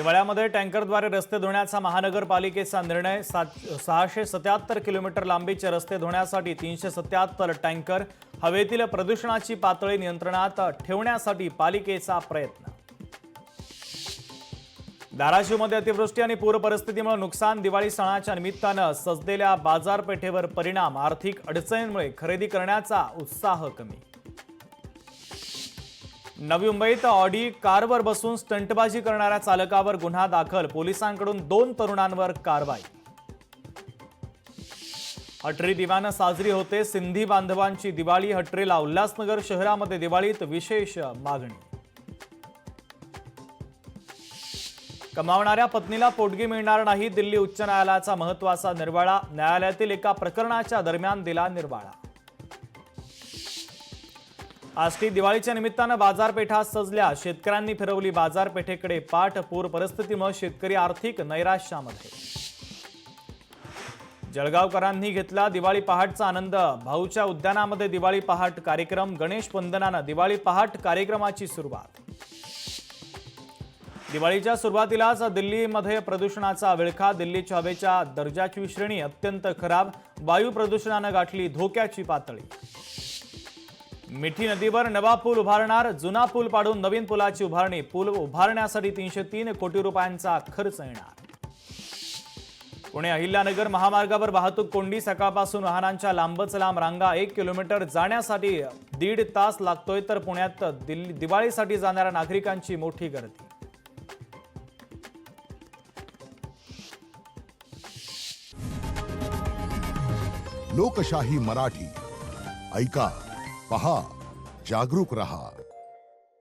हिवाळ्यामध्ये टँकरद्वारे रस्ते धुण्याचा महानगरपालिकेचा निर्णय 677 किलोमीटर लांबीचे रस्ते धुण्यासाठी 377 टँकर हवेतील प्रदूषणाची पातळी नियंत्रणात ठेवण्यासाठी पालिकेचा प्रयत्न। धाराशिवमध्ये अतिवृष्टी आणि पूर परिस्थितीमुळे नुकसान, दिवाळी सणाच्या निमित्तानं सजलेल्या बाजारपेठेवर परिणाम, आर्थिक अडचणींमुळे खरेदी करण्याचा उत्साह कमी। नवी मुंबईत ऑडी कारवर बसून स्टंटबाजी करणाऱ्या चालकावर गुन्हा दाखल, पोलिसांकडून 2 तरुणांवर कारवाई। हटरी दिव्यानं साजरी होते सिंधी बांधवांची दिवाळी, हटरीला उल्हासनगर शहरामध्ये दिवाळीत विशेष मागणी। कमावणाऱ्या पत्नीला पोटगी मिळणार नाही, दिल्ली उच्च न्यायालयाचा महत्त्वाचा निर्वाळा, न्यायालयातील एका प्रकरणाच्या दरम्यान दिला निर्वाळा। आष्टी दिवाळीच्या निमित्तानं बाजारपेठा सजल्या, शेतकऱ्यांनी फिरवली बाजारपेठेकडे पाठ, पूर परिस्थितीमुळे शेतकरी आर्थिक नैराश्यामध्ये। जळगावकरांनी घेतला दिवाळी पहाटचा आनंद, भाऊच्या उद्यानामध्ये दिवाळी पहाट कार्यक्रम, गणेश वंदनानं दिवाळी पहाट कार्यक्रमाची सुरुवात। दिवाळीच्या सुरुवातीलाच दिल्लीमध्ये प्रदूषणाचा विळखा, दिल्लीच्या हवेच्या दर्जाची श्रेणी अत्यंत खराब, वायू प्रदूषणानं गाठली धोक्याची पातळी। मिठी नदीवर नवा पूल उभारणार, जुना पूल पाडून नवीन पुलाची उभारणी, पूल उभारण्यासाठी 303 कोटी रुपयांचा खर्च येणार। पुणे अहिल्यानगर महामार्गावर वाहतूक कोंडी, सकाळपासून वाहनांच्या लांबच लांब रांगा, 1 किलोमीटर जाण्यासाठी 1.5 तास लागतोय, तर पुण्यात दिवाळीसाठी जाणाऱ्या नागरिकांची मोठी गर्दी। लोकशाही मराठी ऐका, पहा, जागरूक रहा।